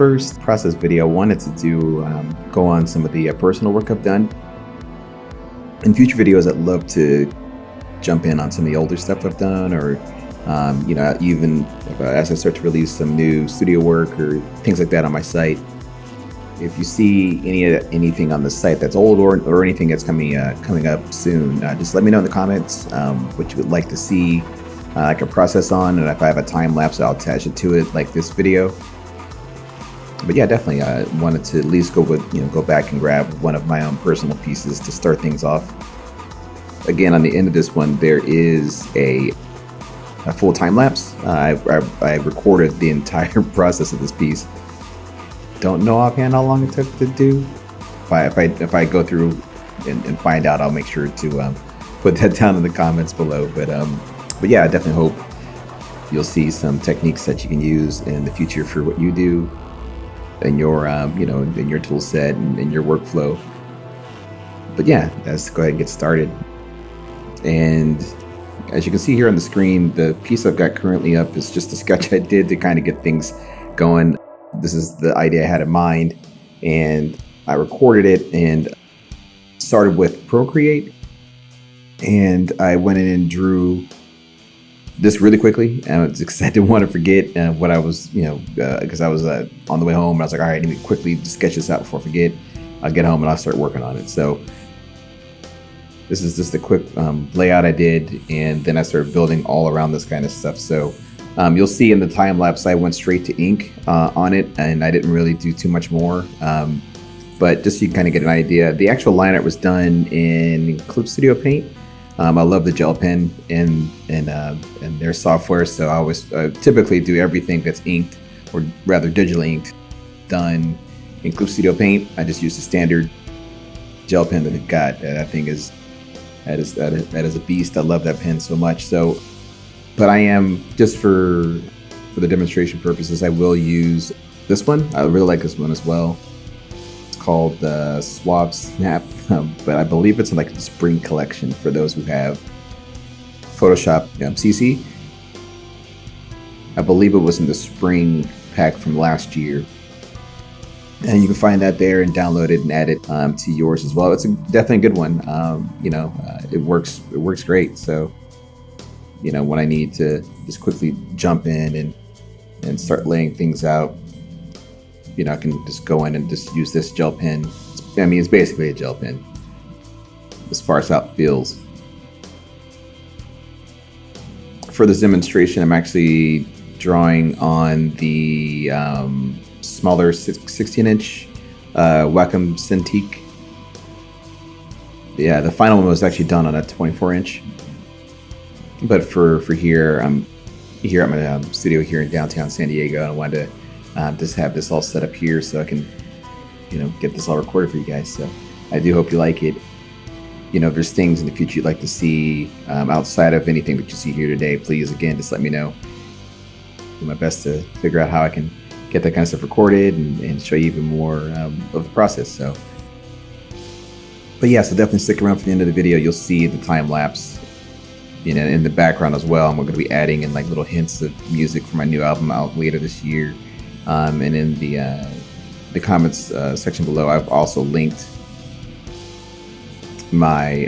first process video, I wanted to do go on some of the personal work I've done. In future videos, I'd love to jump in on some of the older stuff I've done, or even as I start to release some new studio work or things like that on my site. If you see anything on the site that's old or anything that's coming up soon, just let me know in the comments what you would like to see I can process on, and if I have a time lapse, I'll attach it to it, like this video. But yeah, definitely, I wanted to at least go back and grab one of my own personal pieces to start things off. Again, on the end of this one, there is a full time lapse. I recorded the entire process of this piece. Don't know offhand how long it took to do. If I go through and find out, I'll make sure to put that down in the comments below. But yeah, I definitely hope you'll see some techniques that you can use in the future for what you do in your in your tool set and in your workflow. But yeah, let's go ahead and get started. And as you can see here on the screen, the piece I've got currently up is just a sketch I did to kind of get things going. This is the idea I had in mind, and I recorded it and started with Procreate, and I went in and drew this really quickly, because I didn't want to forget what I was, because I was on the way home, and I was like, all right, let me quickly sketch this out before I forget. I'll get home and I'll start working on it. So this is just a quick layout I did, and then I started building all around this kind of stuff. So you'll see in the time lapse, I went straight to ink on it, and I didn't really do too much more. But just so you can kind of get an idea, the actual line art was done in Clip Studio Paint. I love the gel pen and their software, so I always typically do everything that's inked, or rather digitally inked, done in Clip Studio Paint. I just use the standard gel pen that they've got. That thing is that is a beast. I love that pen so much. So, but I am, just for the demonstration purposes, I will use this one. I really like this one as well. Called the Suave Snap, but I believe it's in like the spring collection for those who have Photoshop CC. I believe it was in the spring pack from last year, and you can find that there and download it and add it to yours as well. It's definitely a good one. It works great. So when I need to just quickly jump in and start laying things out, I can just go in and just use this gel pen. It's basically a gel pen as far as how it feels. For this demonstration, I'm actually drawing on the smaller 16-inch Wacom Cintiq. Yeah, the final one was actually done on a 24-inch. But for here, I'm here at my studio here in downtown San Diego, and I wanted to just have this all set up here so I can, get this all recorded for you guys. So I do hope you like it. If there's things in the future you'd like to see outside of anything that you see here today, please, again, just let me know. Do my best to figure out how I can get that kind of stuff recorded and show you even more of the process. So, but yeah, so definitely stick around for the end of the video. You'll see the time lapse, in the background as well. I'm going to be adding in like little hints of music for my new album out later this year. And in the comments section below, I've also linked my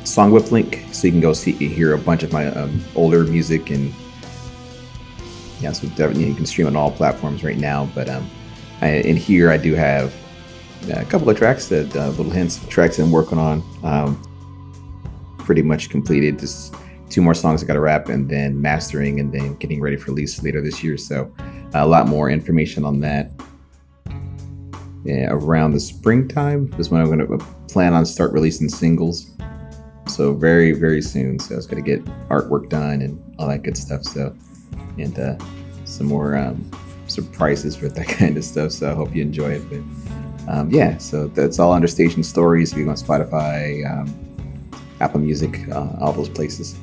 Songwhip link, so you can go hear a bunch of my older music, and yeah, so definitely you can stream on all platforms right now. But in here I do have a couple of tracks that little hints of tracks I'm working on. Pretty much completed. Just 2 more songs I got to wrap, and then mastering, and then getting ready for release later this year. So a lot more information on that around the springtime is when I'm going to plan on start releasing singles. So very, very soon. So I was going to get artwork done and all that good stuff. So, and some more surprises with that kind of stuff. So I hope you enjoy it. But yeah, so that's all under Station Stories. If you go on Spotify, Apple Music, all those places.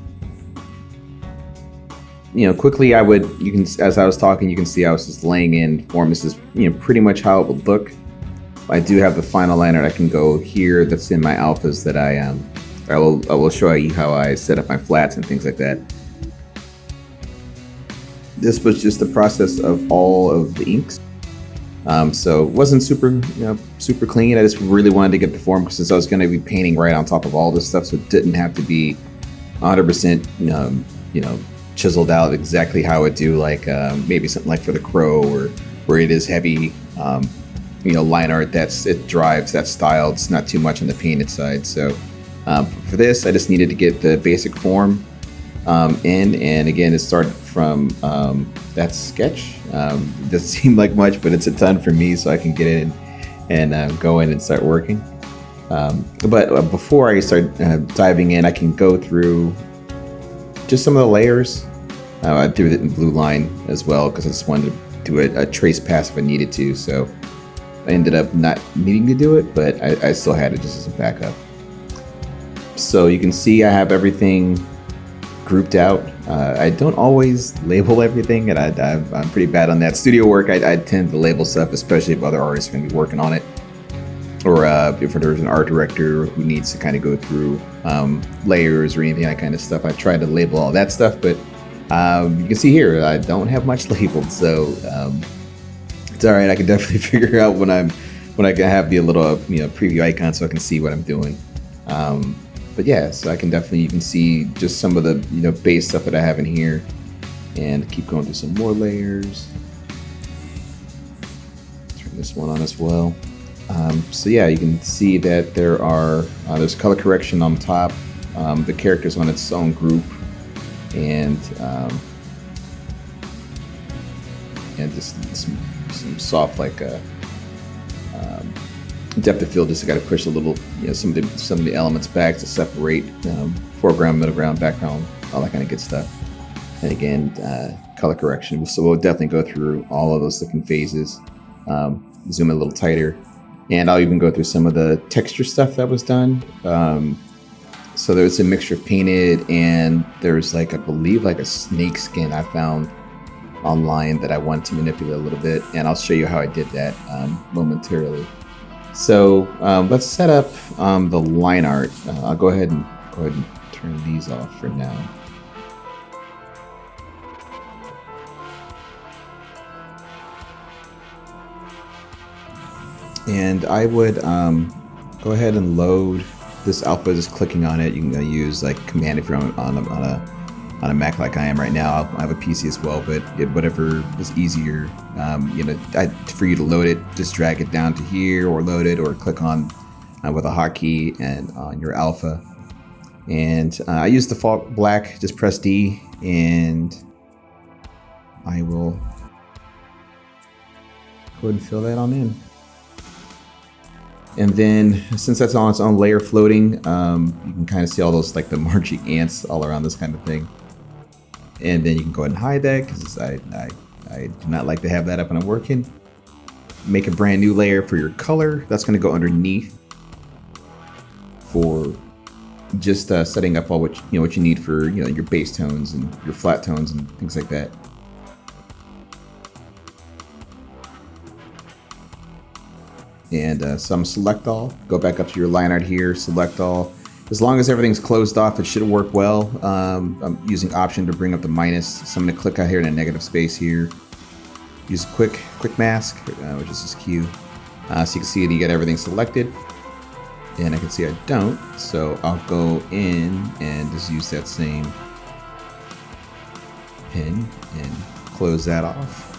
Quickly, as I was talking, you can see I was just laying in form. This is, pretty much how it would look. I do have the final liner. I can go here. That's in my alphas that I will show you how I set up my flats and things like that. This was just the process of all of the inks. So it wasn't super clean. I just really wanted to get the form since I was going to be painting right on top of all this stuff, so it didn't have to be 100% chiseled out exactly how it do, like maybe something like for the Crow, or where it is heavy line art it drives that style. It's not too much on the painted side. So for this, I just needed to get the basic form in, and again, it started from that sketch. Doesn't seem like much, but it's a ton for me, so I can get in and go in and start working. But before I start diving in, I can go through just some of the layers. I did it in blue line as well because I just wanted to do a trace pass if I needed to. So I ended up not needing to do it, but I still had it just as a backup. So you can see I have everything grouped out. I don't always label everything, and I'm pretty bad on that. Studio work, I tend to label stuff, especially if other artists are going to be working on it, or if there's an art director who needs to kind of go through layers or anything, that kind of stuff. I try to label all that stuff, but you can see here I don't have much labeled, so it's all right. I can definitely figure out when I can have the little preview icon so I can see what I'm doing. But yeah, so I can definitely, you can see just some of the base stuff that I have in here, and keep going through some more layers. Turn this one on as well. So yeah, you can see that there's color correction on top. The character's on its own group, and just some soft depth of field. Just got to push a little, some of the elements back to separate foreground, middle ground, background, all that kind of good stuff. And again, color correction. So we'll definitely go through all of those different phases. Zoom in a little tighter, and I'll even go through some of the texture stuff that was done. So there's a mixture of painted, and there's I believe a snake skin I found online that I want to manipulate a little bit, and I'll show you how I did that momentarily. So let's set up the line art. I'll go ahead and turn these off for now. And I would go ahead and load this alpha, just clicking on it. You can use Command if you're on a Mac like I am right now. I have a PC as well, but whatever is easier. For you to load it, just drag it down to here, or load it, or click on with a hotkey and on your alpha. And I use default black. Just press D, and I will go ahead and fill that on in. And then, since that's on its own layer floating, you can kind of see all those the marching ants all around this kind of thing. And then you can go ahead and hide that, because I do not like to have that up when I'm working. Make a brand new layer for your color. That's going to go underneath for just setting up all what you need for your base tones and your flat tones and things like that. And some select all. Go back up to your line art here. Select all. As long as everything's closed off, it should work well. I'm using Option to bring up the minus. So I'm going to click out here in a negative space here. Use quick mask, which is this Q. So you can see that you get everything selected. And I can see I don't. So I'll go in and just use that same pen and close that off.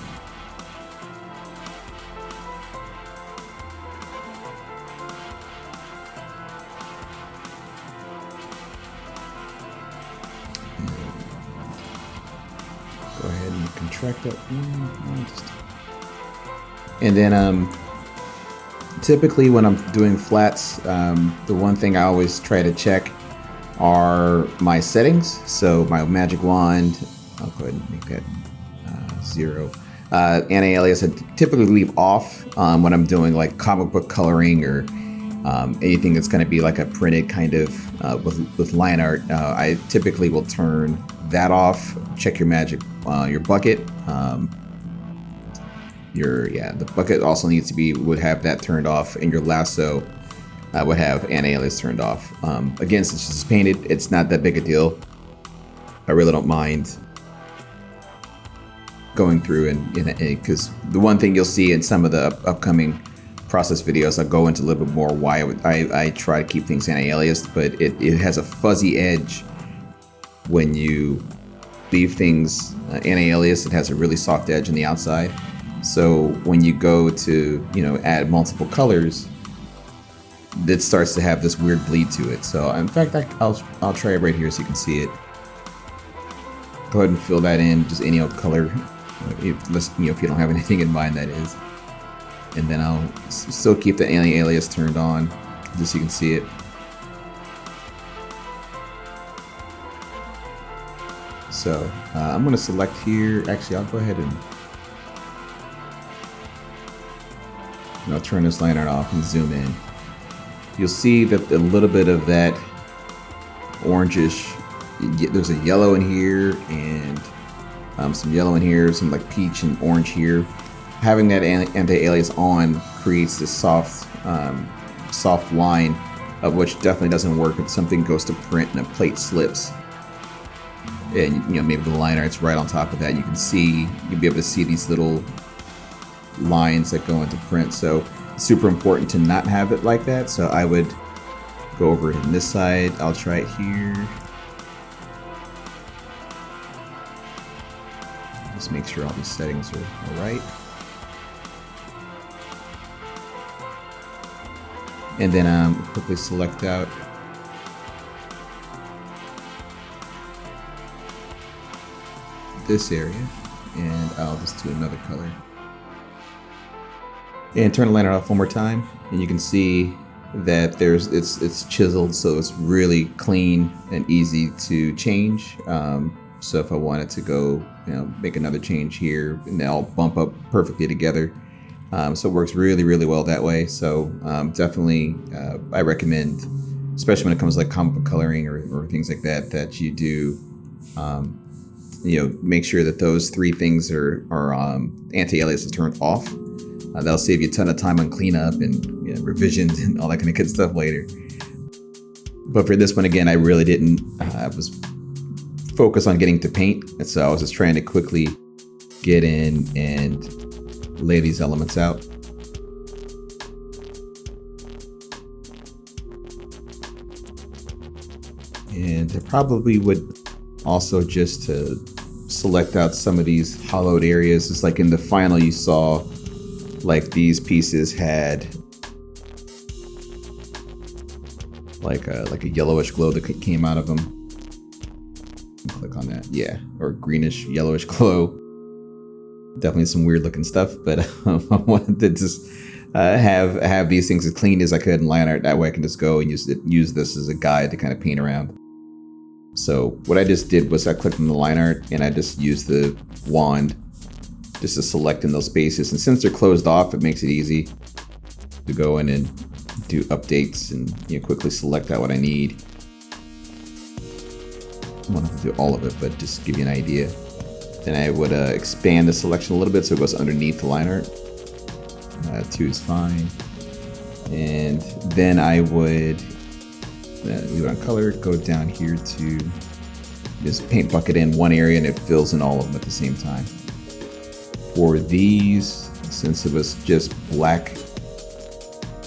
Go ahead and contract that one. And then typically when I'm doing flats, the one thing I always try to check are my settings. So my magic wand, I'll go ahead and make that 0. Anti-alias I typically leave off when I'm doing comic book coloring or anything that's going to be a printed kind of with line art. I typically will turn that off. Check your magic, your bucket. The bucket also would have that turned off, and your lasso would have anti-alias turned off. Again, since it's painted, it's not that big a deal. I really don't mind going through and because the one thing you'll see in some of the upcoming process videos, I'll go into a little bit more why I try to keep things anti-aliased, but it has a fuzzy edge when you leave things anti-aliased. It has a really soft edge on the outside. So when you go to, add multiple colors, it starts to have this weird bleed to it. So in fact, I'll try it right here so you can see it. Go ahead and fill that in, just any old color, if you don't have anything in mind, that is. And then I'll still keep the anti-alias turned on, just so you can see it. So I'm going to select here. Actually, I'll go ahead and turn this line art off and zoom in. You'll see that a little bit of that orangish, there's a yellow in here and some yellow in here, some like peach and orange here. Having that anti-alias on creates this soft line, of which definitely doesn't work if something goes to print and a plate slips. And maybe the line art's right on top of that. You'll be able to see these little lines that go into print. So it's super important to not have it like that. So I would go over it on this side. I'll try it here. Just make sure all these settings are right. And then quickly select out this area, and I'll just do another color. And turn the line off one more time, and you can see that it's chiseled, so it's really clean and easy to change. So if I wanted to go, make another change here, and they'll bump up perfectly together. So it works really, really well that way. So definitely, I recommend, especially when it comes to like comic book coloring or things like that, that you do, make sure that those three things are anti-alias is turned off. That'll save you a ton of time on cleanup and revisions and all that kind of good stuff later. But for this one, again, I really didn't. I was focused on getting to paint, and so I was just trying to quickly get in and lay these elements out. And I probably would also just to select out some of these hollowed areas. It's like in the final you saw, like these pieces had like a yellowish glow that came out of them. Click on that, yeah, or greenish yellowish glow. Definitely some weird looking stuff, but I wanted to just have these things as clean as I could in line art. That way I can just go and use this as a guide to kind of paint around. So what I just did was I clicked on the line art and I just used the wand just to select in those spaces. And since they're closed off, it makes it easy to go in and do updates and quickly select out what I need. I don't have to do all of it, but just give you an idea. Then I would expand the selection a little bit so it goes underneath the line art. 2 is fine. And then I would leave it on color, go down here to just paint bucket in one area and it fills in all of them at the same time. For these, since it was just black,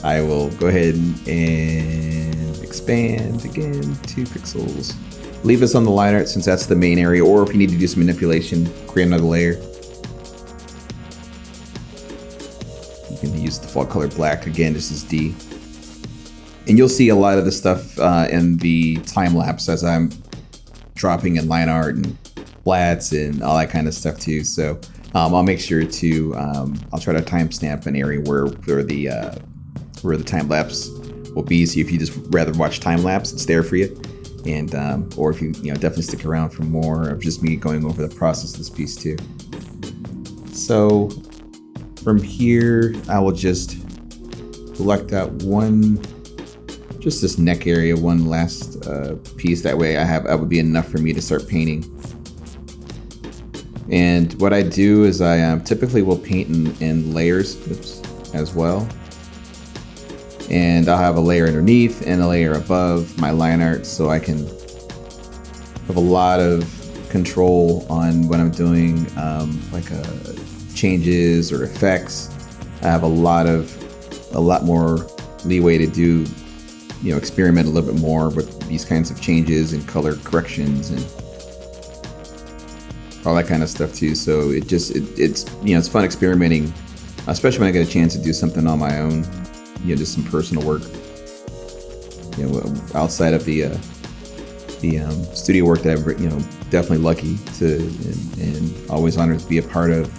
I will go ahead and expand again 2 pixels. Leave this on the line art since that's the main area, or if you need to do some manipulation, create another layer. You can use default color black, again, this is D. And you'll see a lot of the stuff in the time lapse as I'm dropping in line art and flats and all that kind of stuff too. So I'll make sure to, I'll try to timestamp an area where the time lapse will be. So if you just rather watch time lapse, it's there for you. And or if you definitely stick around for more of just me going over the process of this piece too. So from here, I will just select out just this neck area, one last piece. That way that would be enough for me to start painting. And what I do is I typically will paint in layers as well. And I'll have a layer underneath and a layer above my line art, so I can have a lot of control on when I'm doing changes or effects. I have a lot more leeway to do, experiment a little bit more with these kinds of changes and color corrections and all that kind of stuff too. So it's fun experimenting, especially when I get a chance to do something on my own, just some personal work, outside of the studio work that I'm, definitely lucky to and always honored to be a part of.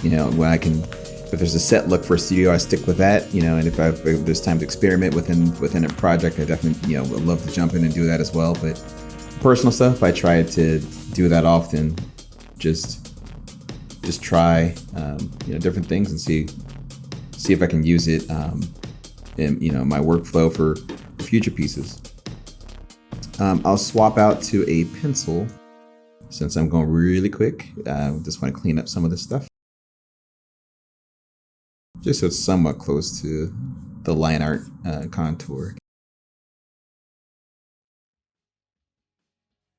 When I can, if there's a set look for a studio, I stick with that. And if there's time to experiment within a project, I definitely would love to jump in and do that as well. But personal stuff, I try to do that often. Just try different things and see if I can use it in my workflow for future pieces. I'll swap out to a pencil since I'm going really quick. Just want to clean up some of this stuff, just so it's somewhat close to the line art contour.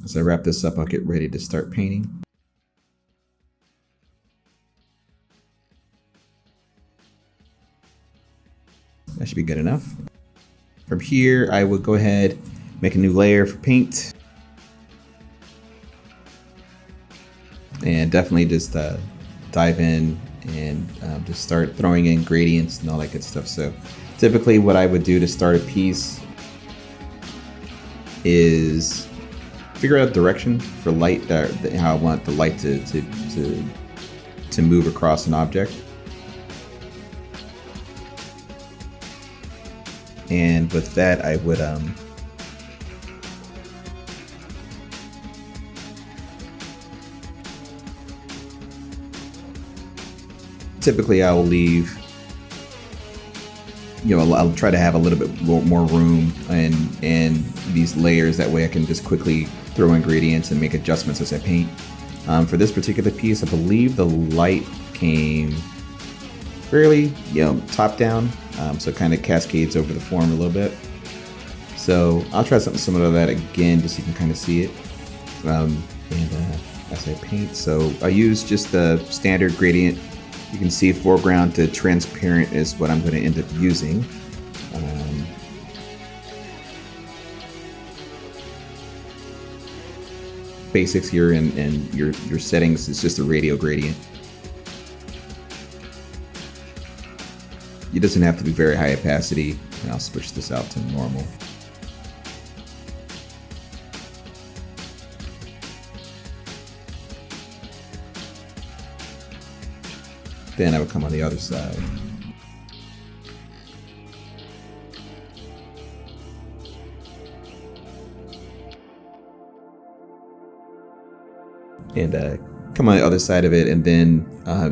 As I wrap this up, I'll get ready to start painting. That should be good enough. From here, I will go ahead, make a new layer for paint. And definitely just dive in and just start throwing in gradients and all that good stuff. So typically what I would do to start a piece is figure out direction for light, how I want the light to move across an object. And with that, I would typically I will leave, I'll try to have a little bit more room and these layers. That way I can just quickly throw ingredients and make adjustments as I paint. For this particular piece, I believe the light came fairly, top down. So it kind of cascades over the form a little bit. So I'll try something similar to that again, just so you can kind of see it. As I paint, so I use just the standard gradient. You can see foreground to transparent is what I'm going to end up using. Basics here and your settings is just a radial gradient. It doesn't have to be very high opacity, and I'll switch this out to normal. Then I would come on the other side. And come on the other side of it, and then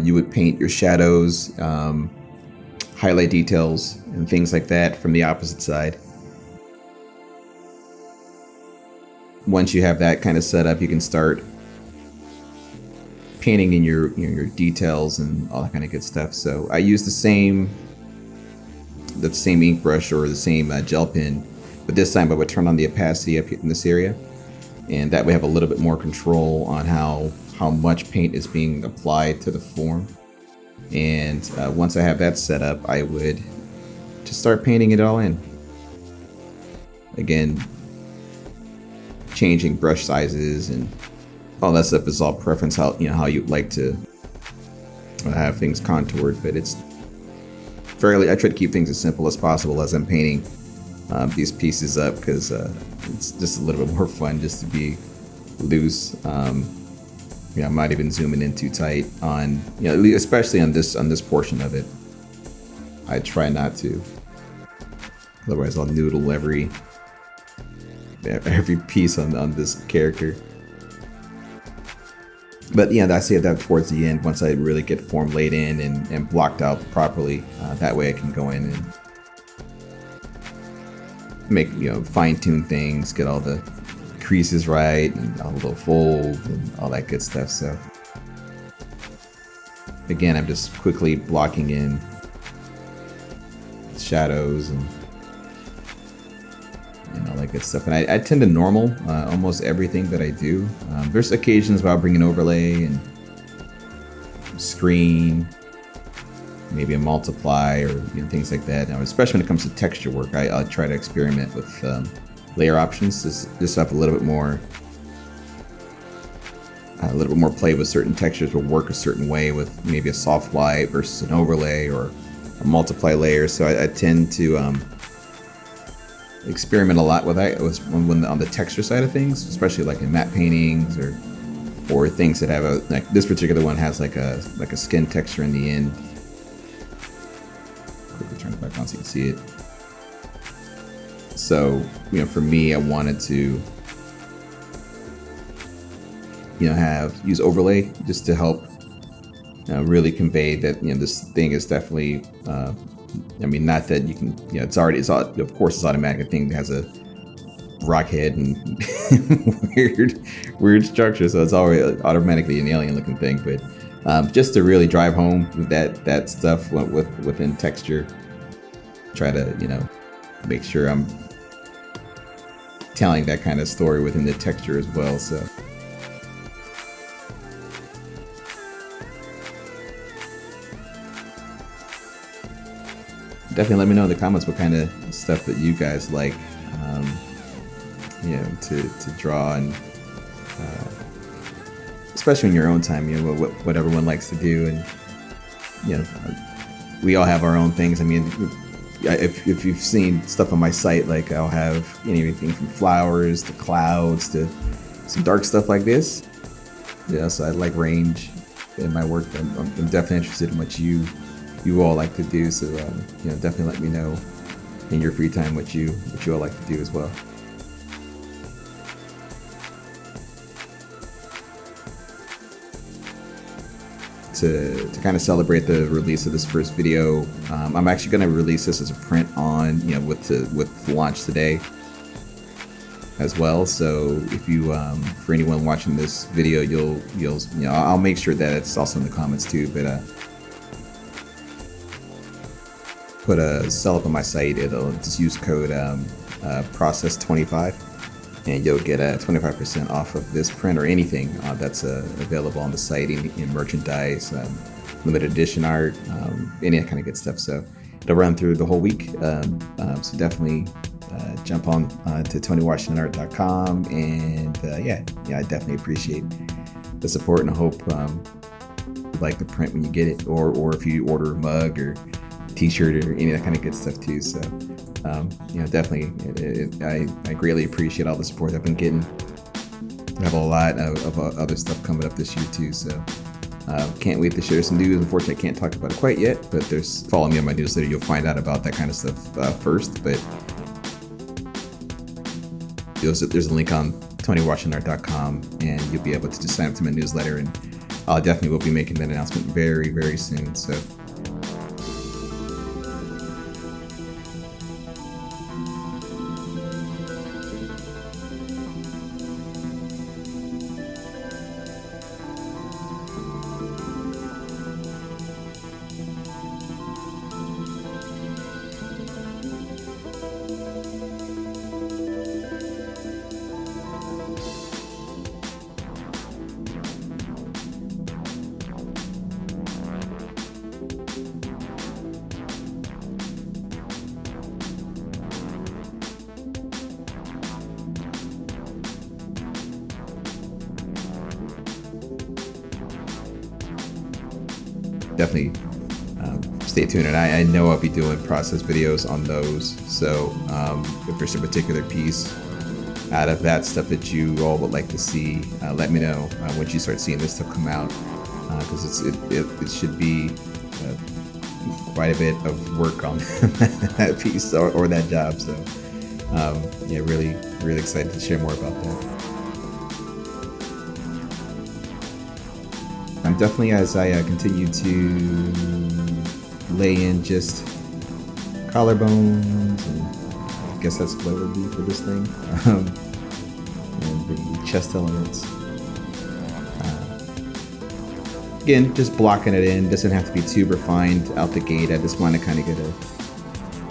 you would paint your shadows, highlight details, and things like that from the opposite side. Once you have that kind of set up, you can start painting in your details and all that kind of good stuff. So I use the same ink brush or the same gel pen, but this time I would turn on the opacity up here in this area, and that way I have a little bit more control on how much paint is being applied to the form. And once I have that set up, I would just start painting it all in. Again, changing brush sizes and all that stuff is all preference, how you like to have things contoured. But it's I try to keep things as simple as possible as I'm painting these pieces up, because it's just a little bit more fun just to be loose. I'm not even zooming in too tight on, especially on this portion of it. I try not to, otherwise I'll noodle every piece on this character. But I say that towards the end, once I really get form laid in and blocked out properly. That way I can go in and make, fine tune things, get all the creases right and all the little folds and all that good stuff. So again, I'm just quickly blocking in shadows and all that good stuff. And I tend to normal almost everything that I do. There's occasions where I'll bring an overlay and screen, maybe a multiply, or things like that. Now, especially when it comes to texture work, I'll try to experiment with layer options, just have a little bit more play with certain textures will work a certain way with maybe a soft light versus an overlay or a multiply layer. So I tend to experiment a lot with that when on the texture side of things, especially like in matte paintings or things that have like this particular one has like a skin texture in the end. Quickly turn it back on so you can see it. So for me, I wanted to use overlay just to help really convey that this thing is definitely not that you can of course it's automatic. Thing that has a rock head and weird structure, so it's always automatically an alien looking thing, but just to really drive home that stuff within texture, try to make sure I'm telling that kind of story within the texture as well. So definitely let me know in the comments what kind of stuff that you guys like to draw, and especially in your own time, what everyone likes to do. And we all have our own things. I mean, if you've seen stuff on my site, like I'll have anything from flowers to clouds to some dark stuff like this. So I like range in my work. I'm definitely interested in what you all like to do. So definitely let me know in your free time what you all like to do as well. To kind of celebrate the release of this first video, I'm actually going to release this as a print on with launch today as well. So if you for anyone watching this video, you'll I'll make sure that it's also in the comments too, but put a sell up on my site. It'll just use code Process 25 and you'll get a 25% off of this print or anything that's available on the site in merchandise, limited edition art, any of that kind of good stuff. So it'll run through the whole week. So definitely jump on to TonyWashingtonArt.com, and I definitely appreciate the support, and I hope you like the print when you get it, or if you order a mug or t-shirt or any of that kind of good stuff too. So definitely I greatly appreciate all the support I've been getting. I have a lot of other stuff coming up this year too, so can't wait to share some news. Unfortunately, I can't talk about it quite yet, but follow me on my newsletter. You'll find out about that kind of stuff first. But there's a link on TonyWashingtonArt.com, and you'll be able to just sign up to my newsletter, and I definitely will be making that announcement very, very soon. So definitely stay tuned, and I know I'll be doing process videos on those. So if there's a particular piece out of that stuff that you all would like to see, let me know once you start seeing this stuff come out, because it should be quite a bit of work on that piece or that job. So really excited to share more about that. I'm definitely, as I continue to lay in just collarbones, and I guess that's what it would be for this thing, and the chest elements. Again, just blocking it in. Doesn't have to be too refined out the gate. I just want to kind of get a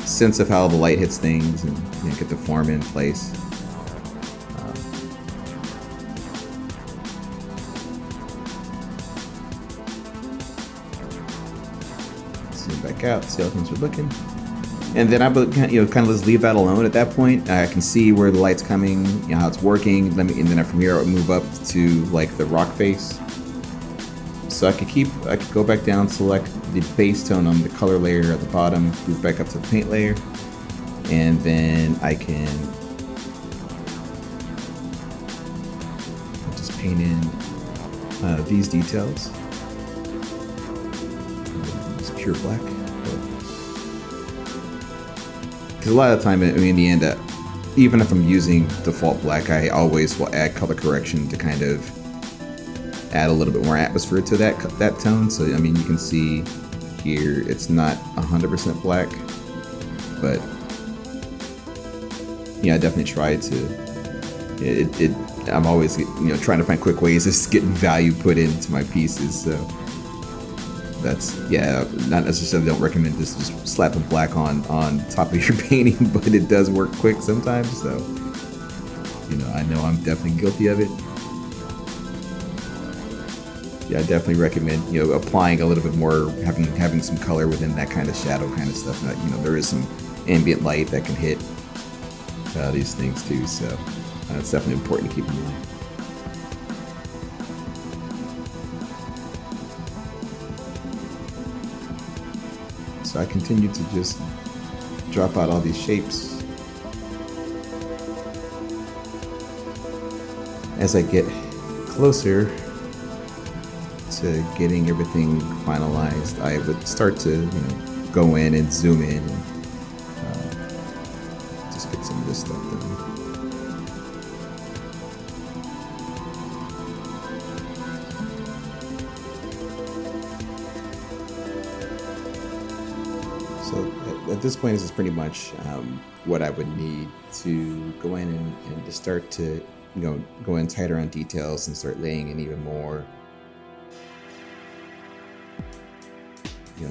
sense of how the light hits things and get the form in place. check out, see how things are looking. And then I would kind of just leave that alone at that point. I can see where the light's coming, how it's working. And then from here I would move up to like the rock face. So I could go back down, select the base tone on the color layer at the bottom, move back up to the paint layer, and then I can just paint in these details. It's pure black. Because a lot of the time, in the end, even if I'm using default black, I always will add color correction to kind of add a little bit more atmosphere to that tone. So I mean, you can see here it's not 100% black, but yeah, I definitely try to. I'm always trying to find quick ways of getting value put into my pieces. So that's, yeah, not necessarily don't recommend just slapping black on top of your painting, but it does work quick sometimes. So I know I'm definitely guilty of it. Yeah, I definitely recommend applying a little bit more, having some color within that kind of shadow kind of stuff. There is some ambient light that can hit these things too, so it's definitely important to keep in mind. So I continue to just drop out all these shapes as I get closer to getting everything finalized. I would start to go in and zoom in and just get some of this stuff done. So at this point, this is pretty much what I would need to go in and to start to go in tighter on details and start laying in even more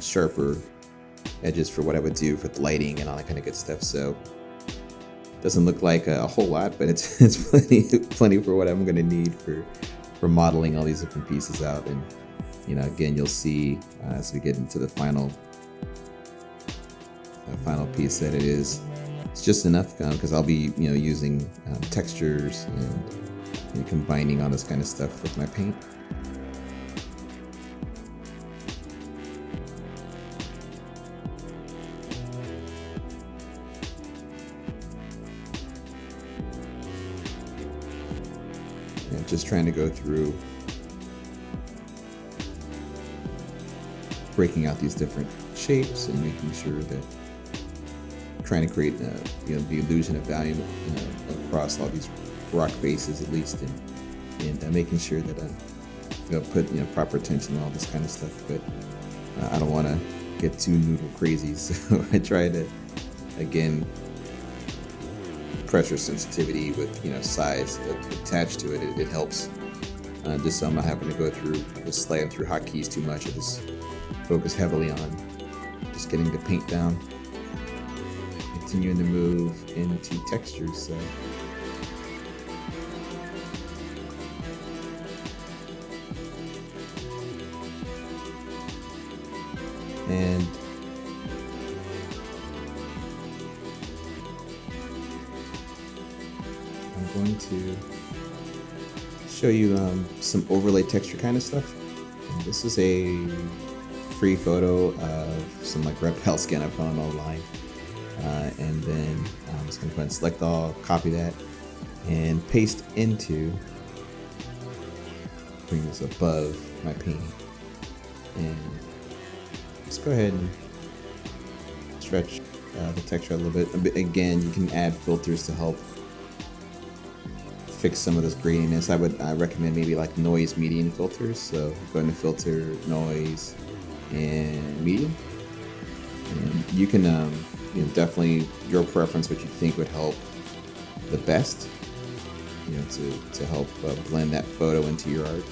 sharper edges for what I would do for the lighting and all that kind of good stuff. So it doesn't look like a whole lot, but it's plenty for what I'm going to need for modeling all these different pieces out. And again, you'll see as we get into the final piece that it's just enough because I'll be using textures and combining all this kind of stuff with my paint. And just trying to go through breaking out these different shapes and making sure that trying to create the illusion of value across all these rock faces at least, and making sure that I put proper attention on all this kind of stuff. But I don't want to get too noodle crazy, so I try to again pressure sensitivity with size attached to it. It helps just so I'm not having to go through just slaying through hotkeys too much. I just focus heavily on just getting the paint down, continuing to move into textures. So and I'm going to show you some overlay texture kind of stuff. And this is a free photo of some reptile skin I found online. And then I'm just going to go ahead and select all, copy that, and paste into, bring this above my painting. And just go ahead and stretch the texture a little bit. Again, you can add filters to help fix some of this graininess. I recommend maybe noise medium filters. So go ahead and filter noise and medium. And you can definitely your preference, what you think would help the best, to help blend that photo into your art.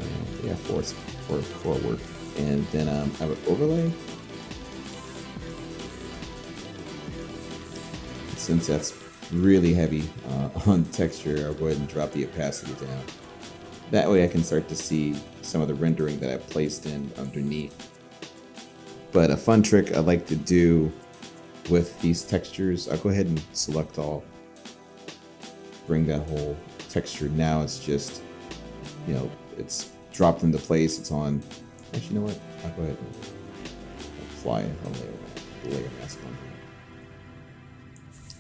And yeah, forward, and then I would overlay. Since that's really heavy on texture, I'll go ahead and drop the opacity down. That way I can start to see some of the rendering that I've placed in underneath. But a fun trick I like to do with these textures, I'll go ahead and select all, bring that whole texture. Now it's just, it's dropped into place. It's on, actually, you know what? I'll go ahead and apply a layer mask on here.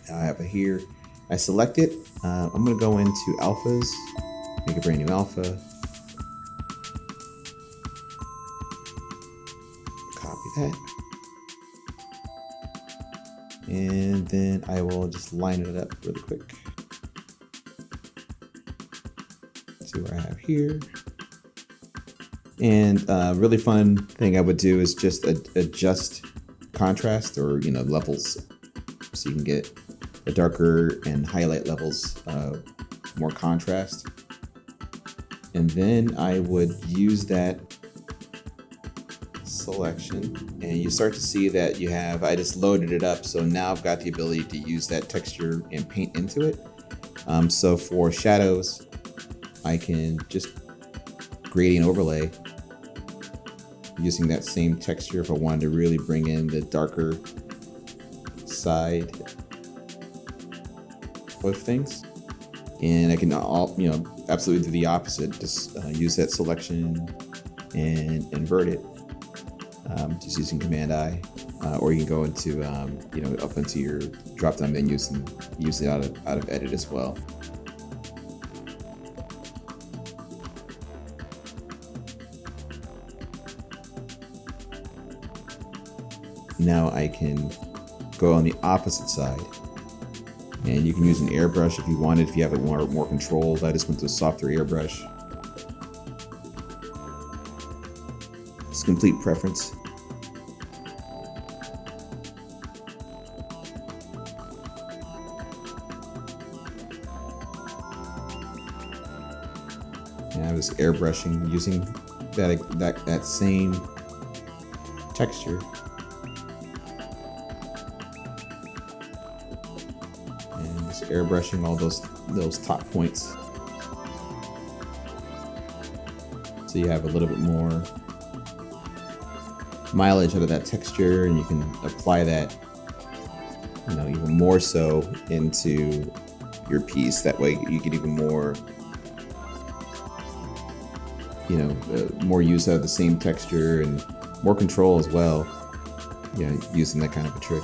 Now I have it here. I select it. I'm going to go into alphas, make a brand new alpha. Copy that. And then I will just line it up really quick. See what I have here. And a really fun thing I would do is just adjust contrast or levels, so you can get the darker and highlight levels, more contrast. And then I would use that selection, and you start to see that I just loaded it up, so now I've got the ability to use that texture and paint into it. So for shadows, I can just gradient overlay using that same texture if I wanted to really bring in the darker side of things. And I can absolutely do the opposite, just use that selection and invert it, just using Command I, or you can go into up into your drop down menus and use it out of edit as well. Now I can go on the opposite side, and you can use an airbrush if you wanted, if you have it more controlled. I just went to a softer airbrush. It's complete preference. And I was airbrushing using that same texture. Airbrushing all those top points, so you have a little bit more mileage out of that texture, and you can apply that even more so into your piece. That way you get even more more use out of the same texture and more control as well, using that kind of a trick.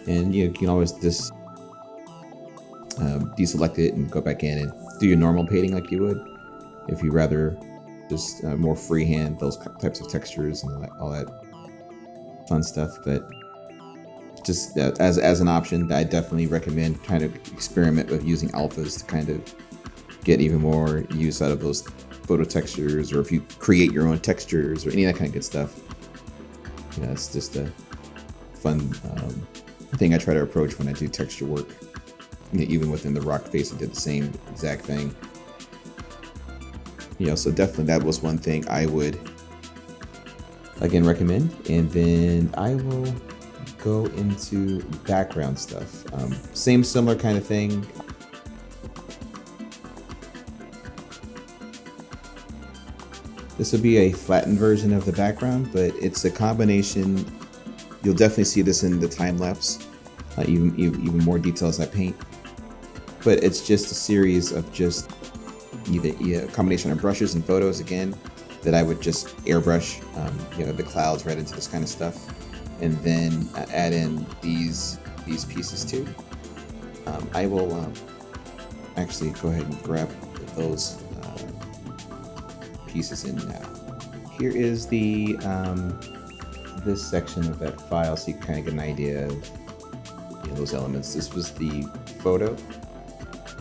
And you can always just deselect it and go back in and do your normal painting like you would if you rather just more freehand those types of textures and all that fun stuff. But just as an option, I definitely recommend trying to experiment with using alphas to kind of get even more use out of those photo textures, or if you create your own textures or any of that kind of good stuff. It's just a fun thing I try to approach when I do texture work. Even within the rock face, I did the same exact thing. So definitely that was one thing I would again recommend. And then I will go into background stuff. Similar kind of thing. This will be a flattened version of the background, but it's a combination. You'll definitely see this in the time lapse, even more details I paint. But it's just a series of just either a combination of brushes and photos again that I would just airbrush, the clouds right into this kind of stuff, and then add in these pieces too. I will actually go ahead and grab those pieces in now. Here is the this section of that file, so you can kind of get an idea of those elements. This was the photo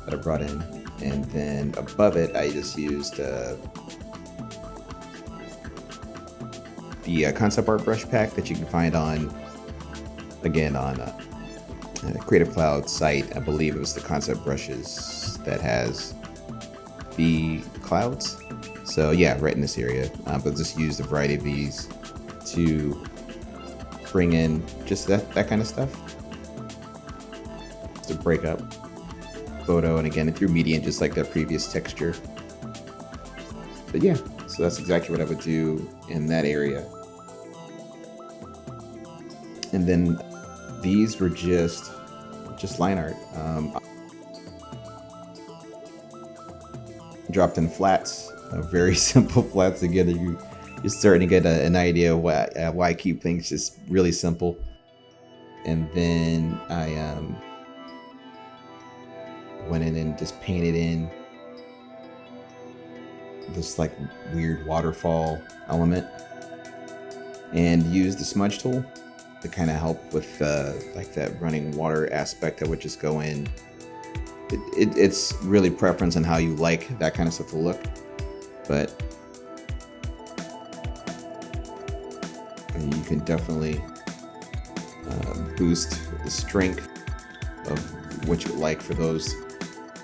that I brought in, and then above it I just used the concept art brush pack that you can find on Creative Cloud site. I believe it was the concept brushes that has the clouds. So yeah, right in this area, but just used a variety of these to bring in just that kind of stuff to break up photo, and again through median, just like that previous texture. But yeah, so that's exactly what I would do in that area. And then these were just line art. Dropped in flats, very simple flats together. You're starting to get an idea why I keep things just really simple. And then I went in and just painted in this like weird waterfall element, and used the smudge tool to kind of help with like that running water aspect. I would just go in. It's really preference on how you like that kind of stuff to look, but you can definitely boost the strength of what you would like for those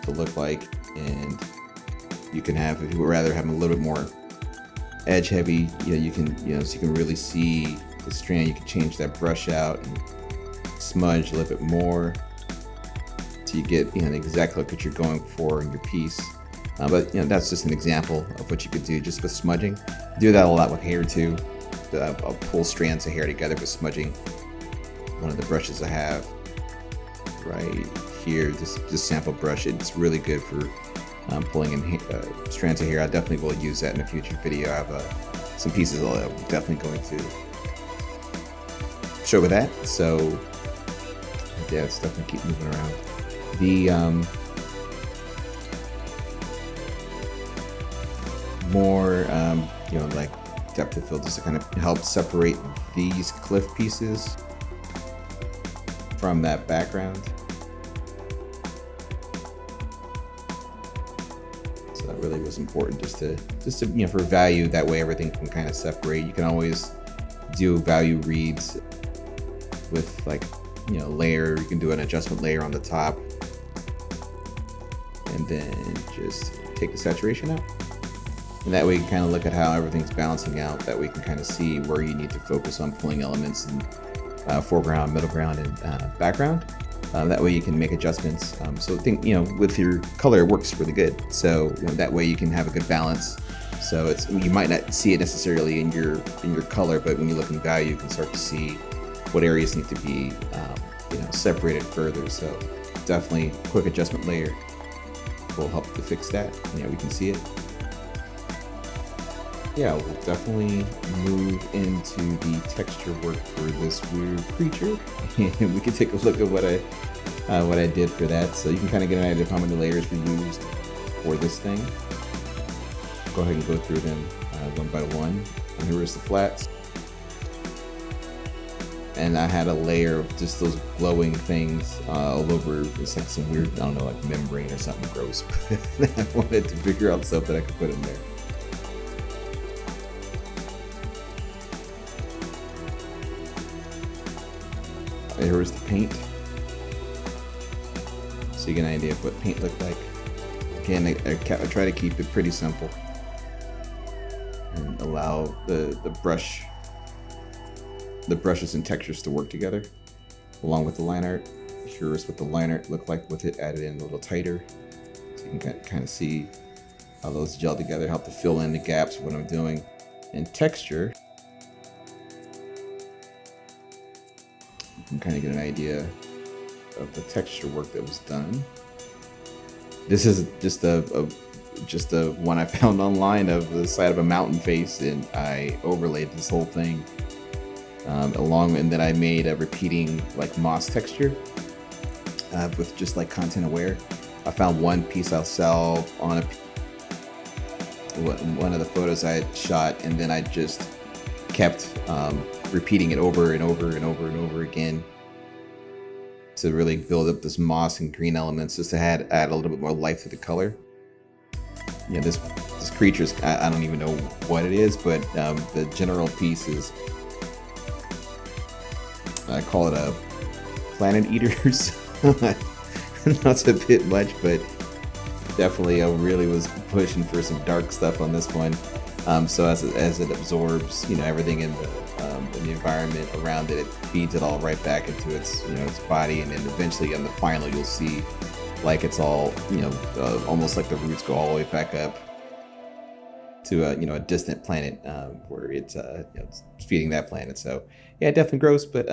to look like. And you can have, if you would rather have them a little bit more edge heavy, you can, so you can really see the strand. You can change that brush out and smudge a little bit more, so you get the exact look that you're going for in your piece. But that's just an example of what you could do just with smudging. Do that a lot with hair too. I'll pull strands of hair together with smudging. One of the brushes I have right here, this sample brush, it's really good for pulling in strands of hair. I definitely will use that in a future video. I have some pieces I'm definitely going to show with that. So yeah, it's definitely keep moving around. The more like depth of field, just to kind of help separate these cliff pieces from that background. So that really was important, just to for value. That way everything can kind of separate. You can always do value reads with like layer. You can do an adjustment layer on the top, and then just take the saturation out. And that way you can kind of look at how everything's balancing out. That way you can kind of see where you need to focus on pulling elements in foreground, middle ground, and background. That way you can make adjustments. So think, with your color, it works really good. So that way you can have a good balance. So you might not see it necessarily in your color, but when you look in value, you can start to see what areas need to be separated further. So definitely quick adjustment layer will help to fix that. We can see it. Yeah, we'll definitely move into the texture work for this weird creature, and we can take a look at what I did for that. So you can kind of get an idea of how many layers we used for this thing. Go ahead and go through them one by one. And here is the flats, and I had a layer of just those glowing things all over. It's like some weird, I don't know, like membrane or something gross. But I wanted to figure out stuff that I could put in there. Here is the paint, so you get an idea of what paint looked like. Again, I try to keep it pretty simple and allow the brushes and textures to work together along with the line art. Here is what the line art looked like with it added in a little tighter, so you can kind of see how those gel together, help to fill in the gaps of what I'm doing. And texture, you can kind of get an idea of the texture work that was done. This is just a one I found online of the side of a mountain face, and I overlaid this whole thing and then I made a repeating like moss texture with just like content aware. I found one piece I'll sell on one of the photos I had shot, and then I just kept repeating it over and over and over and over again to really build up this moss and green elements, just to add a little bit more life to the color. This creature's, I don't even know what it is, but the general piece is, I call it a planet eater. So that's a bit much, but definitely I really was pushing for some dark stuff on this one. So as it absorbs, everything in the in the environment around it, it feeds it all right back into its its body, and then eventually on the final you'll see like it's all almost like the roots go all the way back up to a distant planet where it's feeding that planet. So yeah, definitely gross, but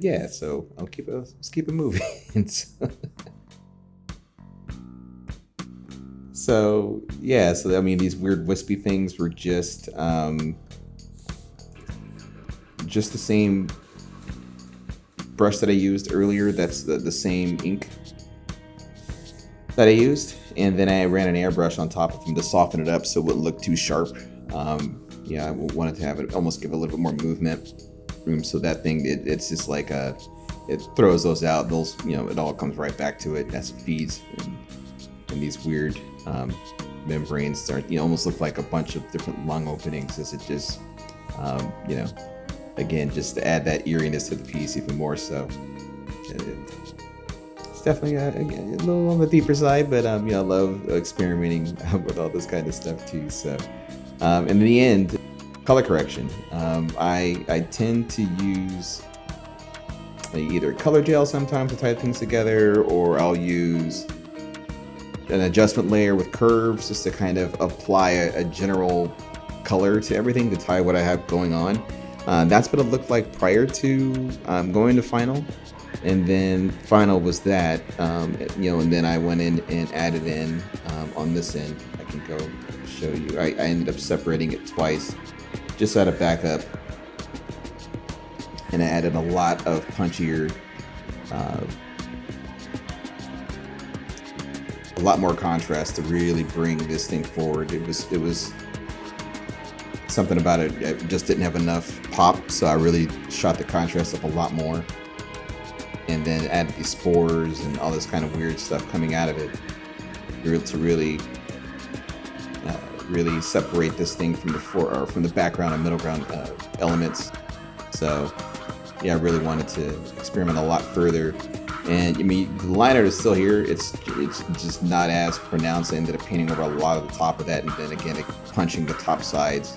yeah. So let's keep it moving. So yeah, so I mean, these weird wispy things were just the same brush that I used earlier. That's the same ink that I used, and then I ran an airbrush on top of them to soften it up so it wouldn't look too sharp. I wanted to have it almost give a little bit more movement room, so that thing it's just like it throws those out. Those it all comes right back to it. That's feeds, and these weird membranes start almost look like a bunch of different lung openings as it just again, just to add that eeriness to the piece even more. So it's definitely a little on the deeper side, but I love experimenting with all this kind of stuff too. So in the end, color correction, I tend to use either color gel sometimes to tie things together, or I'll use an adjustment layer with curves just to kind of apply a general color to everything to tie what I have going on. That's what it looked like prior to going to final, and then final was that, and then I went in and added in on this end. I can go show you. I ended up separating it twice just out of backup, and I added a lot of punchier, a lot more contrast to really bring this thing forward. It was something about it. I just didn't have enough pop, so I really shot the contrast up a lot more, and then added these spores and all this kind of weird stuff coming out of it to really separate this thing from the background and middle ground elements. So yeah, I really wanted to experiment a lot further. And I mean, the line art is still here. It's just not as pronounced. I ended up painting over a lot of the top of that, and then again punching the top sides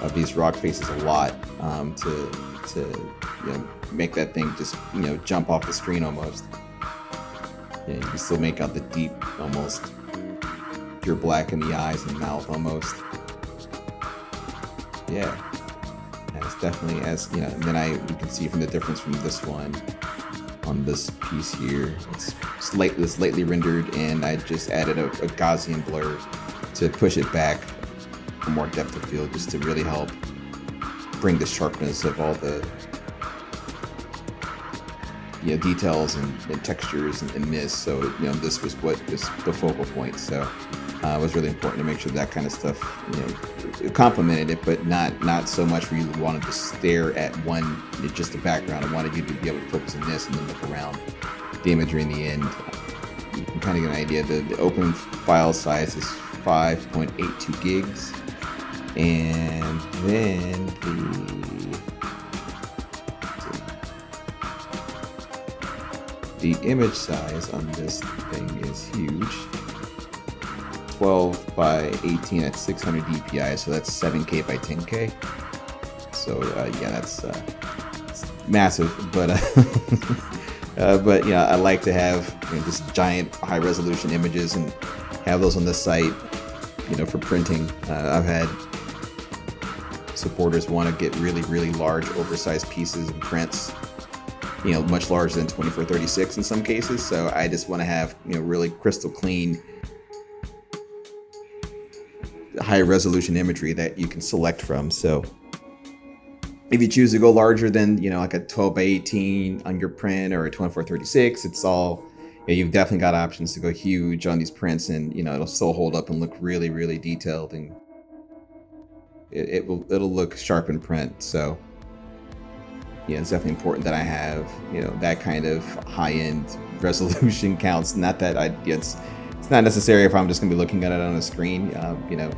of these rock faces a lot to make that thing just jump off the screen almost. Yeah, you can still make out the deep, almost pure black in the eyes and mouth almost. Yeah, and it's definitely and then you can see from the difference from this one on this piece here. It's slightly rendered, and I just added a Gaussian blur to push it back for more depth of field, just to really help bring the sharpness of all the details and textures in this. So this was the focal point. So it was really important to make sure that kind of stuff it complemented it, but not so much where you wanted to stare at just the background. I wanted you to be able to focus on this and then look around the imagery in the end. You can kind of get an idea. The open file size is 5.82 gigs, and then the image size on this thing is huge. 12 by 18 at 600 dpi, so that's 7K by 10K. So yeah, that's massive, but but I like to have just giant high resolution images and have those on the site for printing. I've had supporters want to get really large oversized pieces and prints, much larger than 2436 in some cases. So I just want to have really crystal clean, high resolution imagery that you can select from. So if you choose to go larger than like a 12 by 18 on your print, or a 2436, it's all you've definitely got options to go huge on these prints, and it'll still hold up and look really detailed, and it'll look sharp in print. So it's definitely important that I have that kind of high-end resolution counts. Not that it's not necessary if I'm just gonna be looking at it on a screen.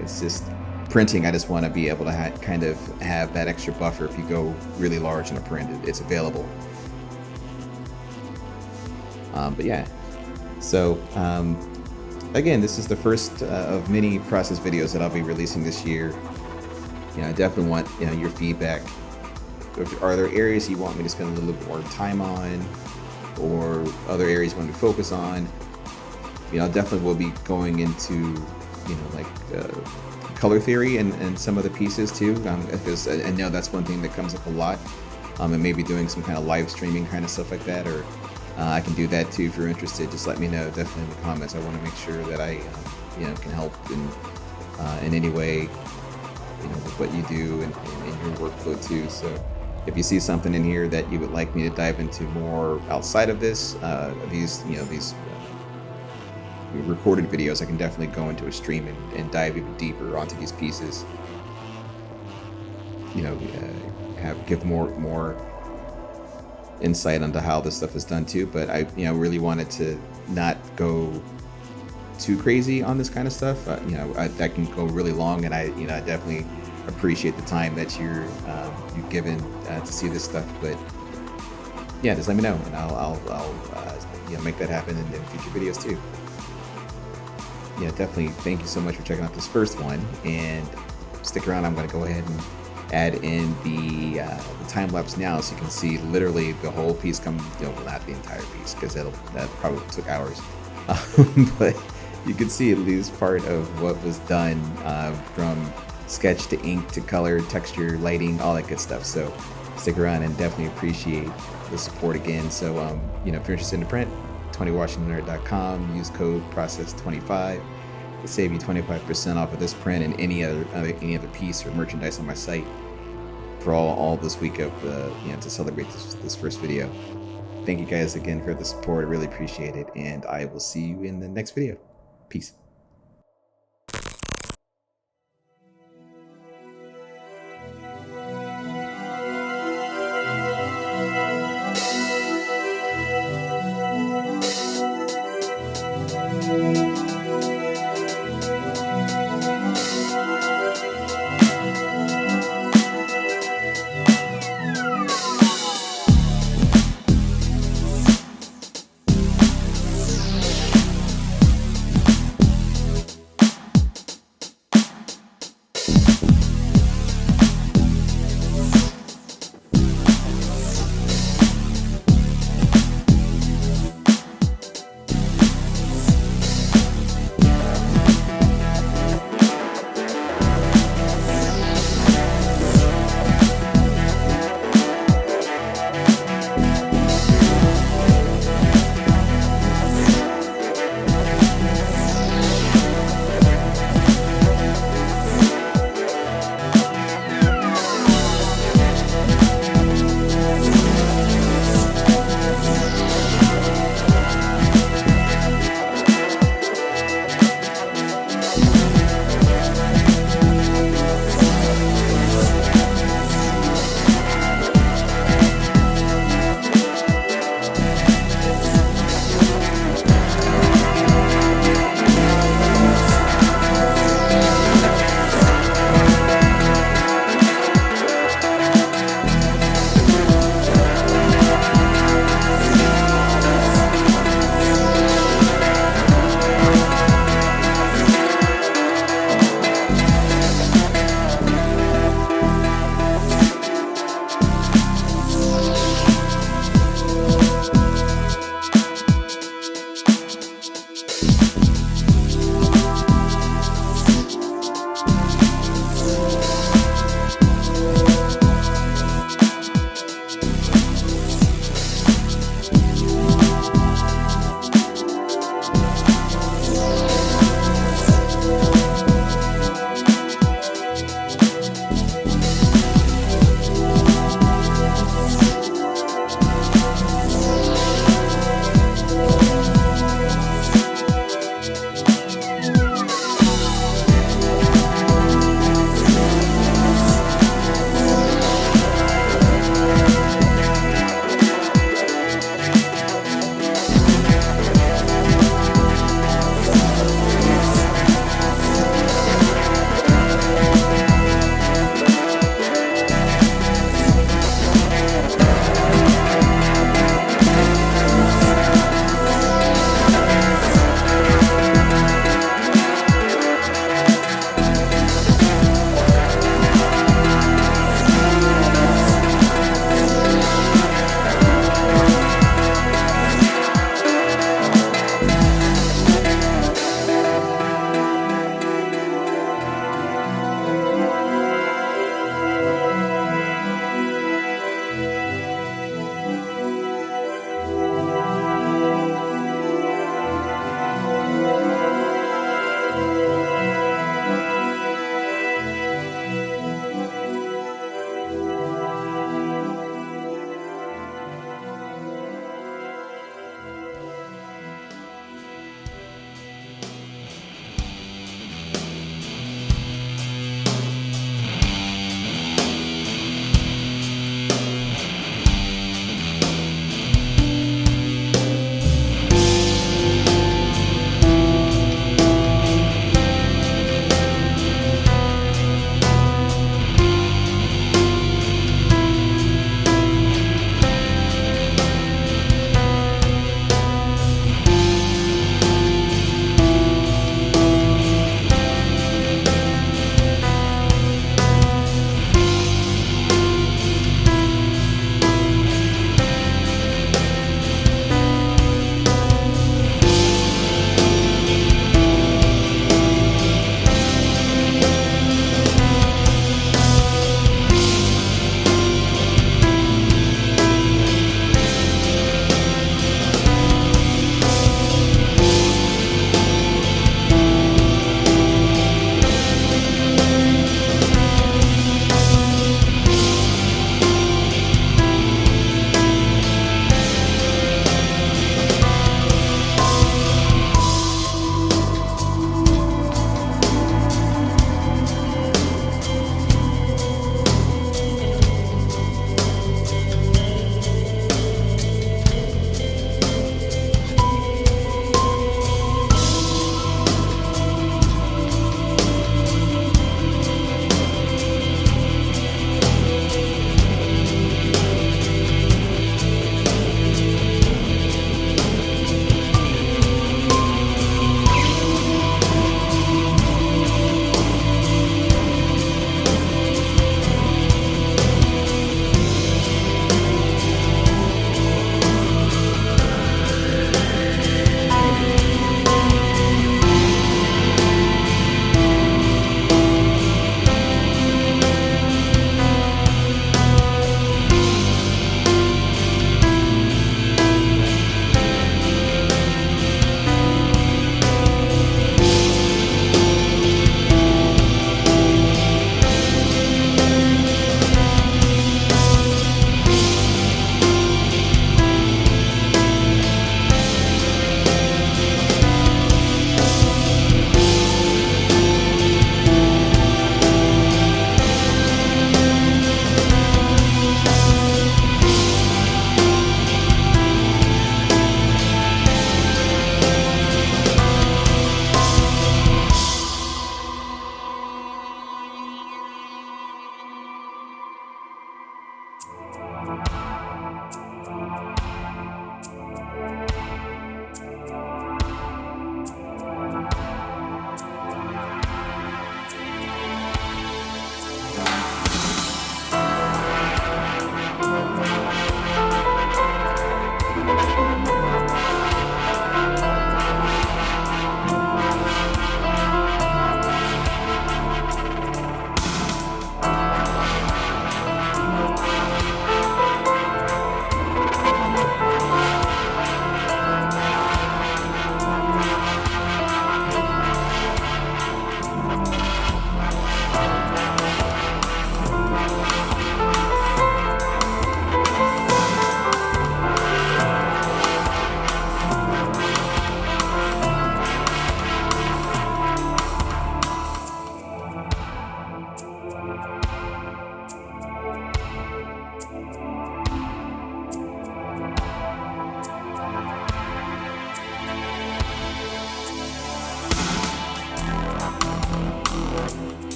It's just printing. I just want to be able to kind of have that extra buffer. If you go really large in a print, it's available. But yeah, so again, this is the first of many process videos that I'll be releasing this year. I definitely want your feedback are there areas you want me to spend a little bit more time on, or other areas you want to focus on? I definitely will be going into, like color theory and some other pieces too, because I know that's one thing that comes up a lot. And maybe doing some kind of live streaming kind of stuff like that, or I can do that too if you're interested. Just let me know, definitely in the comments. I want to make sure that I, can help in any way, with what you do and your workflow too. So if you see something in here that you would like me to dive into more outside of this, these recorded videos, I can definitely go into a stream and dive even deeper onto these pieces. Give more insight onto how this stuff is done too. But I really wanted to not go too crazy on this kind of stuff. That can go really long, and I definitely appreciate the time that you've given to see this stuff. But yeah, just let me know, and I'll make that happen in future videos too. Yeah, definitely. Thank you so much for checking out this first one, and stick around. I'm going to go ahead and add in the time lapse now, so you can see literally the whole piece come. Well, not the entire piece, because that probably took hours, but you can see at least part of what was done, from sketch to ink to color, texture, lighting, all that good stuff. So stick around and definitely appreciate the support again. So if you're interested in print, TonyWashingtonNerd.com, use code Process25 to save you 25% off of this print and any other piece or merchandise on my site for all this week of to celebrate this first video. Thank you guys again for the support. I really appreciate it, and I will see you in the next video. Peace.